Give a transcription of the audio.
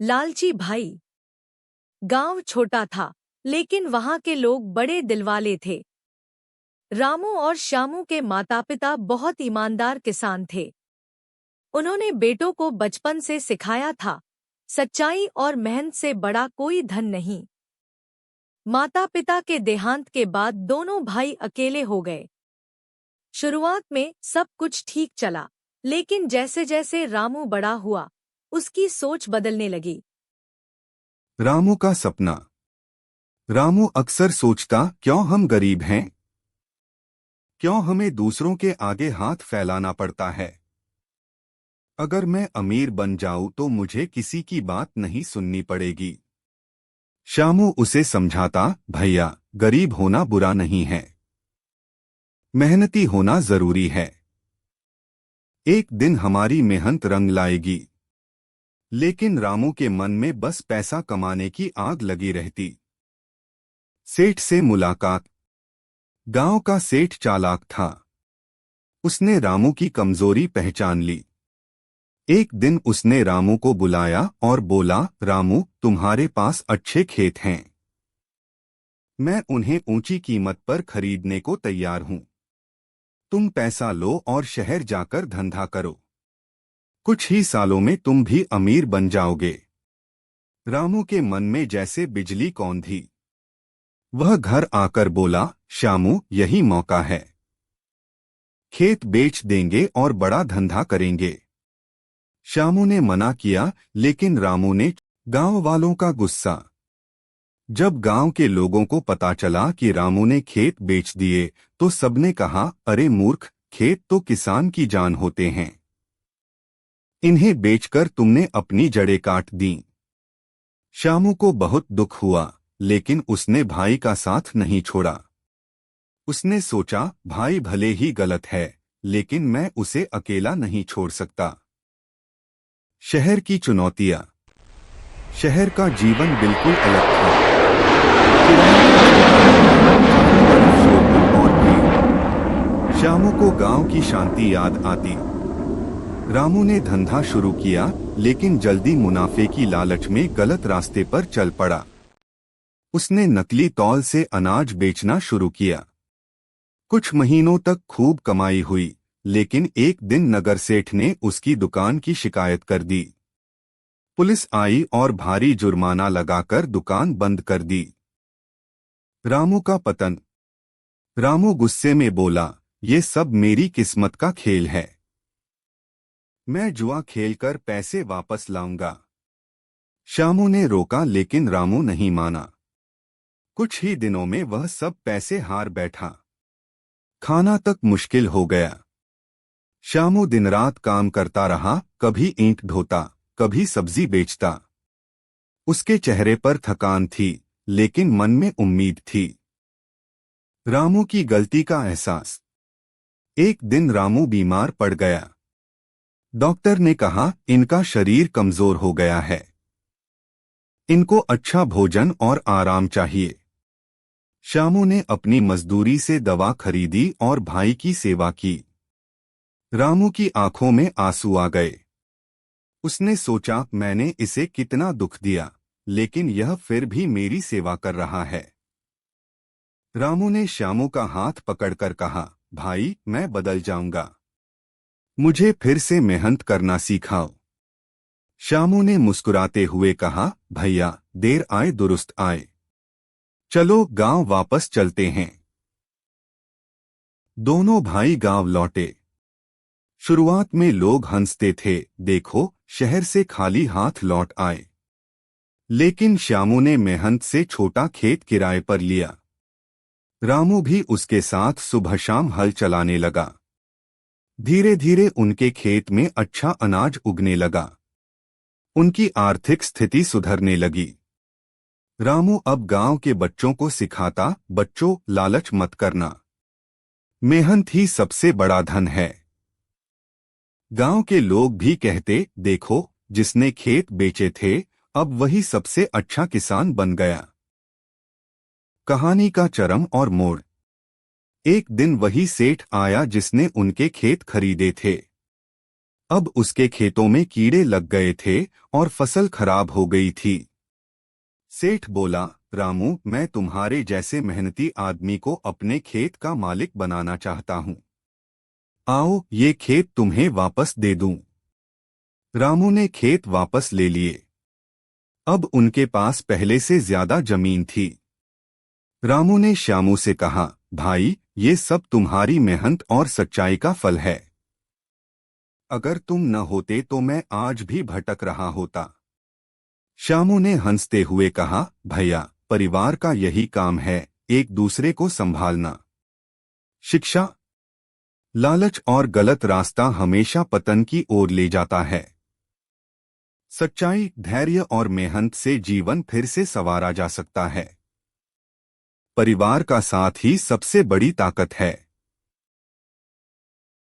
लालची भाई। गांव छोटा था, लेकिन वहां के लोग बड़े दिलवाले थे। रामू और श्यामू के माता पिता बहुत ईमानदार किसान थे। उन्होंने बेटों को बचपन से सिखाया था, सच्चाई और मेहनत से बड़ा कोई धन नहीं। माता पिता के देहांत के बाद दोनों भाई अकेले हो गए। शुरुआत में सब कुछ ठीक चला, लेकिन जैसे जैसे रामू बड़ा हुआ, उसकी सोच बदलने लगी। रामू का सपना। रामू अक्सर सोचता, क्यों हम गरीब हैं? क्यों हमें दूसरों के आगे हाथ फैलाना पड़ता है? अगर मैं अमीर बन जाऊं तो मुझे किसी की बात नहीं सुननी पड़ेगी। श्यामू उसे समझाता, भैया, गरीब होना बुरा नहीं है, मेहनती होना जरूरी है। एक दिन हमारी मेहनत रंग लाएगी। लेकिन रामू के मन में बस पैसा कमाने की आग लगी रहती। सेठ से मुलाकात। गांव का सेठ चालाक था। उसने रामू की कमजोरी पहचान ली। एक दिन उसने रामू को बुलाया और बोला, रामू, तुम्हारे पास अच्छे खेत हैं। मैं उन्हें ऊंची कीमत पर खरीदने को तैयार हूं। तुम पैसा लो और शहर जाकर धंधा करो। कुछ ही सालों में तुम भी अमीर बन जाओगे। रामू के मन में जैसे बिजली कौंधी। वह घर आकर बोला, श्यामू, यही मौका है। खेत बेच देंगे और बड़ा धंधा करेंगे। श्यामू ने मना किया, लेकिन रामू ने। गांव वालों का गुस्सा। जब गांव के लोगों को पता चला कि रामू ने खेत बेच दिए, तो सबने कहा, अरे मूर्ख, खेत तो किसान की जान होते हैं। इन्हें बेचकर तुमने अपनी जड़ें काट दी। श्यामू को बहुत दुख हुआ, लेकिन उसने भाई का साथ नहीं छोड़ा। उसने सोचा, भाई भले ही गलत है, लेकिन मैं उसे अकेला नहीं छोड़ सकता। शहर की चुनौतियां। शहर का जीवन बिल्कुल अलग था। शोरगुल और भीड़। श्यामू को गांव की शांति याद आती। रामू ने धंधा शुरू किया, लेकिन जल्दी मुनाफे की लालच में गलत रास्ते पर चल पड़ा। उसने नकली तौल से अनाज बेचना शुरू किया। कुछ महीनों तक खूब कमाई हुई, लेकिन एक दिन नगर सेठ ने उसकी दुकान की शिकायत कर दी। पुलिस आई और भारी जुर्माना लगाकर दुकान बंद कर दी। रामू का पतन। रामू गुस्से में बोला, ये सब मेरी किस्मत का खेल है। मैं जुआ खेलकर पैसे वापस लाऊंगा। श्यामू ने रोका, लेकिन रामू नहीं माना। कुछ ही दिनों में वह सब पैसे हार बैठा। खाना तक मुश्किल हो गया। श्यामू दिन रात काम करता रहा, कभी ईंट ढोता, कभी सब्जी बेचता। उसके चेहरे पर थकान थी, लेकिन मन में उम्मीद थी। रामू की गलती का एहसास। एक दिन रामू बीमार पड़ गया। डॉक्टर ने कहा, इनका शरीर कमजोर हो गया है। इनको अच्छा भोजन और आराम चाहिए। श्यामू ने अपनी मजदूरी से दवा खरीदी और भाई की सेवा की। रामू की आंखों में आंसू आ गए। उसने सोचा, मैंने इसे कितना दुख दिया, लेकिन यह फिर भी मेरी सेवा कर रहा है। रामू ने श्यामू का हाथ पकड़कर कहा, भाई, मैं बदल जाऊंगा। मुझे फिर से मेहनत करना सिखाओ। श्यामू ने मुस्कुराते हुए कहा, भैया, देर आए दुरुस्त आए। चलो गांव वापस चलते हैं। दोनों भाई गांव लौटे। शुरुआत में लोग हंसते थे, देखो, शहर से खाली हाथ लौट आए। लेकिन श्यामू ने मेहनत से छोटा खेत किराए पर लिया। रामू भी उसके साथ सुबह शाम हल चलाने लगा। धीरे धीरे उनके खेत में अच्छा अनाज उगने लगा। उनकी आर्थिक स्थिति सुधरने लगी। रामू अब गांव के बच्चों को सिखाता, बच्चों, लालच मत करना। मेहनत ही सबसे बड़ा धन है। गांव के लोग भी कहते, देखो, जिसने खेत बेचे थे, अब वही सबसे अच्छा किसान बन गया। कहानी का चरम और मोड़। एक दिन वही सेठ आया जिसने उनके खेत खरीदे थे। अब उसके खेतों में कीड़े लग गए थे और फसल खराब हो गई थी। सेठ बोला, रामू, मैं तुम्हारे जैसे मेहनती आदमी को अपने खेत का मालिक बनाना चाहता हूँ। आओ, ये खेत तुम्हें वापस दे दूं। रामू ने खेत वापस ले लिए। अब उनके पास पहले से ज्यादा जमीन थी। रामू ने श्यामू से कहा, भाई, ये सब तुम्हारी मेहनत और सच्चाई का फल है। अगर तुम न होते तो मैं आज भी भटक रहा होता। श्यामू ने हंसते हुए कहा, भैया, परिवार का यही काम है, एक दूसरे को संभालना। शिक्षा, लालच और गलत रास्ता हमेशा पतन की ओर ले जाता है। सच्चाई, धैर्य और मेहनत से जीवन फिर से संवारा जा सकता है। परिवार का साथ ही सबसे बड़ी ताकत है।